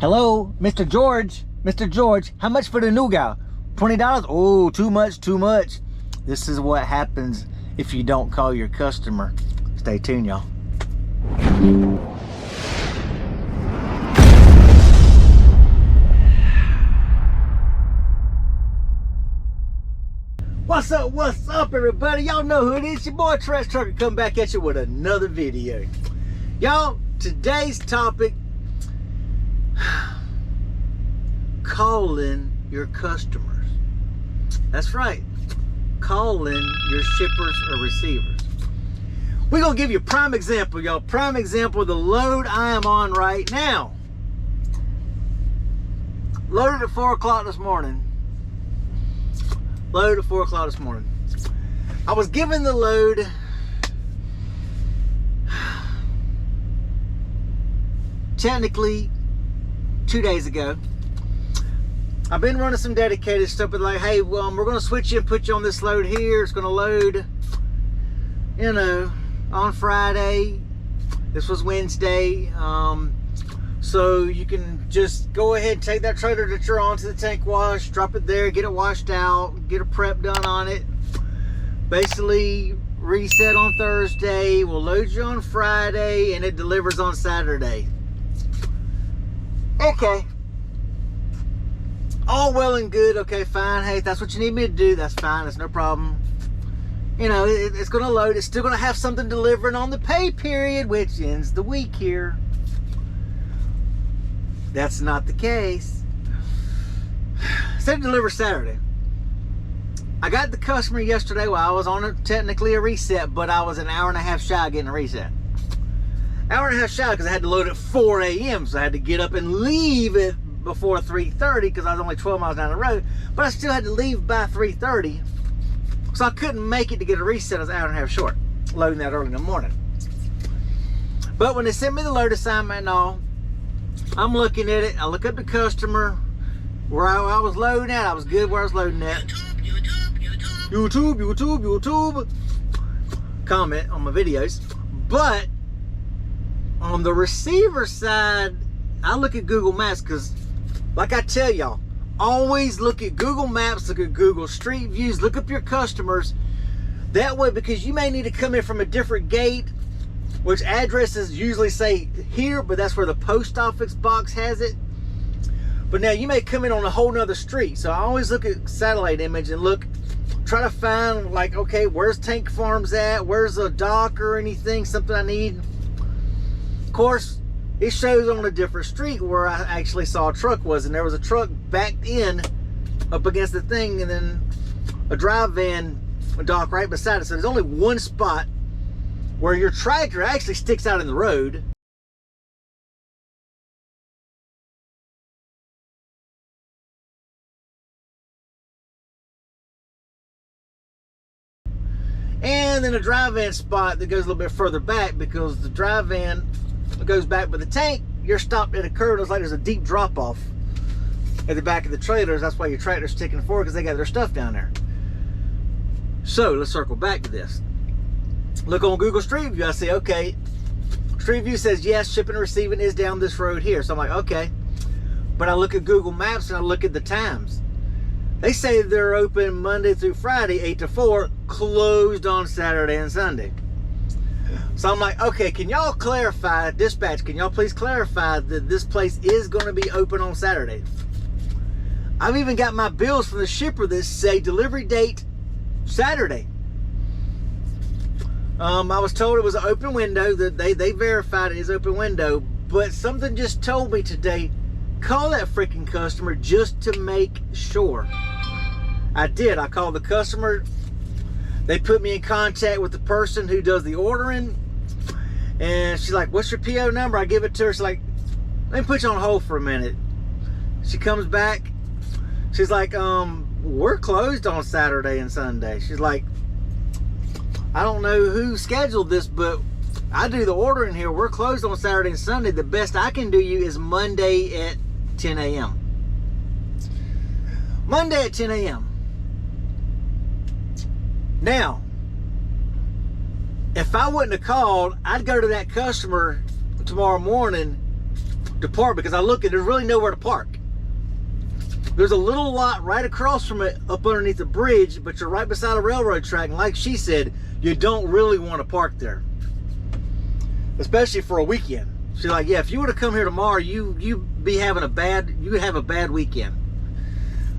Hello, Mr. George. Mr. George, how much for the nougat? $20? Oh, too much, too much. This is what happens if you don't call your customer. Stay tuned, y'all. What's up, everybody? Y'all know who it is. Your boy Trash Trucker coming back at you with another video. Y'all, today's topic, calling your customers. That's right, calling your shippers or receivers. We're gonna give you a prime example, y'all. Prime example of the load I am on right now. Loaded at 4 o'clock this morning. Loaded at 4 o'clock this morning. I was given the load technically 2 days ago. I've been running some dedicated stuff, but like, hey, we're gonna switch you and put you on this load here. It's gonna load, you know, on Friday. This was Wednesday. So you can just go ahead and take that trailer that you're on to the tank wash, drop it there, get it washed out, get a prep done on it. Basically reset on Thursday, we'll load you on Friday, and it delivers on Saturday. Okay. All well and good. Okay, fine. Hey, if that's what you need me to do, that's fine. That's no problem. You know, it's going to load. It's still going to have something delivering on the pay period, which ends the week here. That's not the case. Said to deliver Saturday. I got the customer yesterday while I was on technically a reset, but I was an hour and a half shy of getting a reset. Hour and a half shy because I had to load at 4 a.m. So I had to get up and leave it before 3:30 because I was only 12 miles down the road. But I still had to leave by 3:30. So I couldn't make it to get a reset. I was an hour and a half short, loading that early in the morning. But when they sent me the load assignment and all, I'm looking at it. I look up the customer where I was loading at. I was good where I was loading at. YouTube. Comment on my videos. But on the receiver side, I look at Google Maps because, like I tell y'all, always look at Google Maps, look at Google Street Views, look up your customers. That way, because you may need to come in from a different gate, which addresses usually say here, but that's where the post office box has it. But now you may come in on a whole nother street. So I always look at satellite image and look, try to find like, okay, where's Tank Farms at? Where's a dock or anything, something I need? Of course, it shows on a different street where I actually saw a truck was, and there was a truck backed in up against the thing, and then a drive van dock right beside it. So there's only one spot where your tractor actually sticks out in the road. And then a drive van spot that goes a little bit further back because the drive van goes back, but the tank, you're stopped at a curve. It's like there's a deep drop off at the back of the trailers. That's why your tractor's sticking forward, because they got their stuff down there. So let's circle back to this. Look on Google Street View. I say, okay, Street View says yes, shipping and receiving is down this road here. So I'm like, okay. But I look at Google Maps and I look at the times. They say they're open Monday through Friday, 8 to 4, closed on Saturday and Sunday. So I'm like, okay, can y'all clarify, dispatch, can y'all please clarify that this place is going to be open on Saturday? I've even got my bills from the shipper that say delivery date Saturday. I was told it was an open window, that they verified it is open window, but something just told me today, call that freaking customer just to make sure. I did. I called the customer. They put me in contact with the person who does the ordering, and she's like, what's your PO number? I give it to her. She's like, let me put you on hold for a minute. She comes back. She's like, we're closed on Saturday and Sunday. She's like, I don't know who scheduled this, but I do the ordering here. We're closed on Saturday and Sunday. The best I can do you is Monday at 10 a.m. Monday at 10 a.m. Now, if I wouldn't have called, I'd go to that customer tomorrow morning to park because I look and there's really nowhere to park. There's a little lot right across from it up underneath the bridge, but you're right beside a railroad track. And like she said, you don't really want to park there, especially for a weekend. She's like, yeah, if you were to come here tomorrow, you'd have a bad weekend.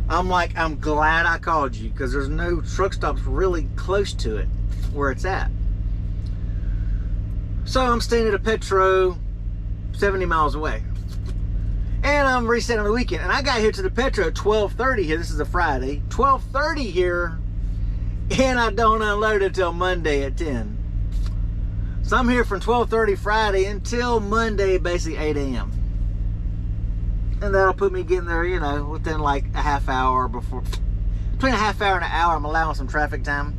I'm like, I'm glad I called you because there's no truck stops really close to it where it's at. So I'm staying at a Petro 70 miles away. And I'm resetting the weekend. And I got here to the Petro at 12:30 here. This is a Friday. 12:30 here. And I don't unload until Monday at 10. So I'm here from 12:30 Friday until Monday, basically 8 a.m. And that'll put me getting there, you know, within like a half hour before. Between a half hour and an hour, I'm allowing some traffic time.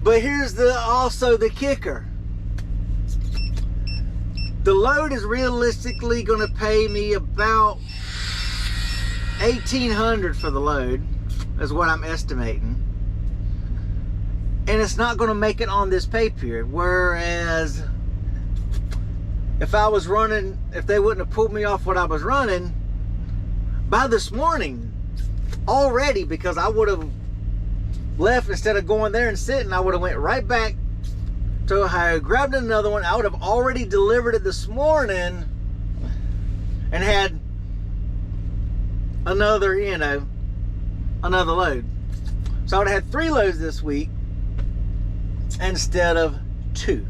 But here's also the kicker. The load is realistically going to pay me about $1,800 for the load, is what I'm estimating. And it's not going to make it on this pay period. Whereas if I was running, if they wouldn't have pulled me off what I was running, by this morning already, because I would have left instead of going there and sitting, I would have went right back to Ohio, grabbed another one. I would have already delivered it this morning and had another, you know, another load. So I would have had 3 loads this week instead of 2.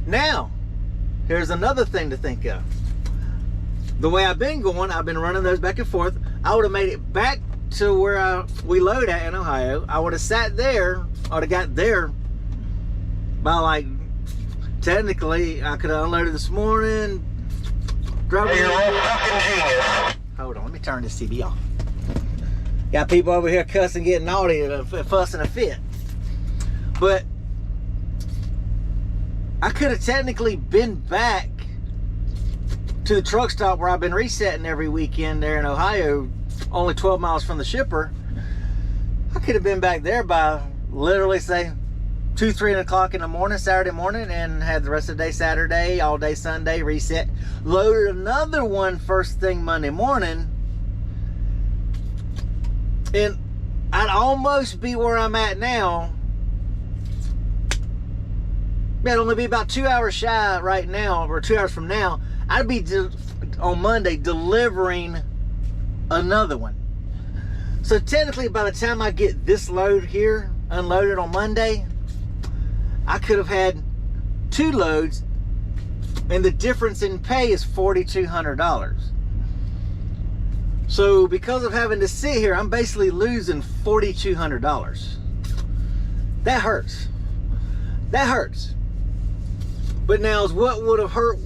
Now, here's another thing to think of. The way I've been going, I've been running those back and forth. I would have made it back to where we load at in Ohio. I would have sat there. I would have got there by, like, technically, I could have unloaded this morning. Hold on, let me turn this TV off. Got people over here cussing, getting naughty, fussing a fit. But I could have technically been back to the truck stop where I've been resetting every weekend there in Ohio, only 12 miles from the shipper. I could have been back there by literally, say, 2, 3 o'clock in the morning, Saturday morning, and had the rest of the day Saturday, all day Sunday, reset. Loaded another one first thing Monday morning. And I'd almost be where I'm at now. It'd only be about 2 hours shy right now, or 2 hours from now. I'd be on Monday delivering another one. So technically, by the time I get this load here unloaded on Monday, I could have had 2 loads, and the difference in pay is $4,200. So because of having to sit here, I'm basically losing $4,200. That hurts. That hurts. But now, is what would have hurt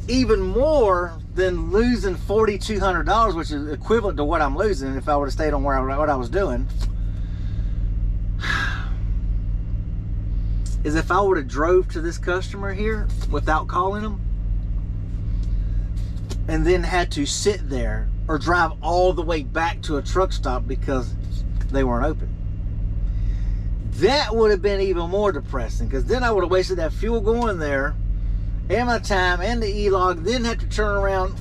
even more than losing $4,200, which is equivalent to what I'm losing if I would have stayed on what I was doing, is if I would have drove to this customer here without calling them and then had to sit there or drive all the way back to a truck stop because they weren't open. That would have been even more depressing, because then I would have wasted that fuel going there and my time and the e-log, then have to turn around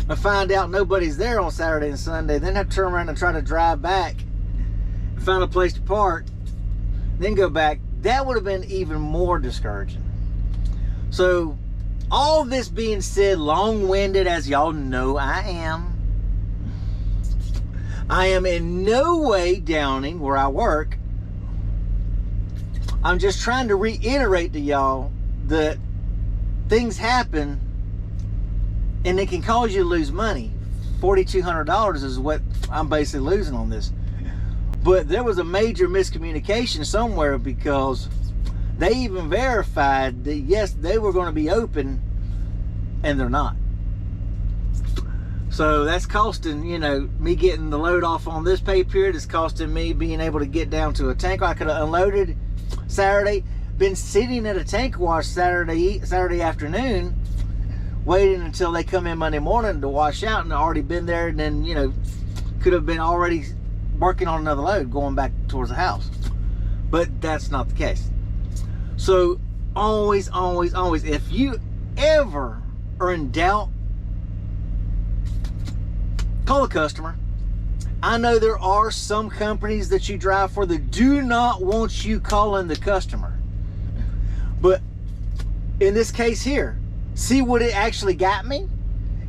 and find out nobody's there on Saturday and Sunday, then have to turn around and try to drive back and find a place to park, then go back. That would have been even more discouraging. So all this being said, long-winded as y'all know I am in no way downing where I work. I'm just trying to reiterate to y'all that things happen and it can cause you to lose money. $4,200 is what I'm basically losing on this. But there was a major miscommunication somewhere, because they even verified that yes, they were going to be open, and they're not. So that's costing, you know, me getting the load off on this pay period. It's costing me being able to get down to a tanker. I could have unloaded Saturday, been sitting at a tank wash Saturday afternoon, waiting until they come in Monday morning to wash out, and already been there, and then, you know, could have been already working on another load going back towards the house. But that's not the case. So always, if you ever are in doubt, call a customer. I know there are some companies that you drive for that do not want you calling the customer. But in this case here, see what it actually got me?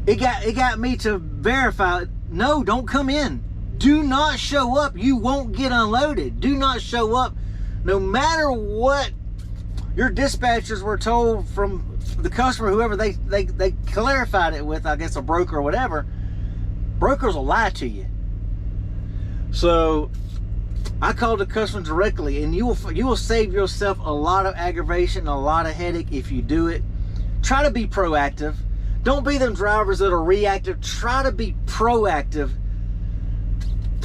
It got me to verify, no, don't come in. Do not show up. You won't get unloaded. Do not show up. No matter what your dispatchers were told from the customer, whoever they clarified it with, I guess a broker or whatever, brokers will lie to you. So I called the customer directly, and you will save yourself a lot of aggravation and a lot of headache if you do it. Try to be proactive. Don't be them drivers that are reactive. Try to be proactive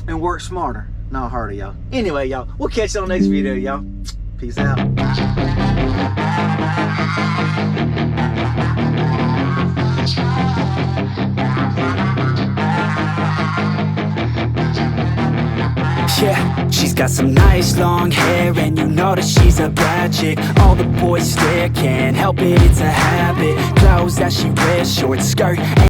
and work smarter, not harder, y'all. Anyway, y'all, we'll catch you on the next video, y'all. Peace out. Yeah, she's got some nice long hair, and you know that she's a bad chick. All the boys stare, can't help it, it's a habit. Clothes that she wears, short skirt.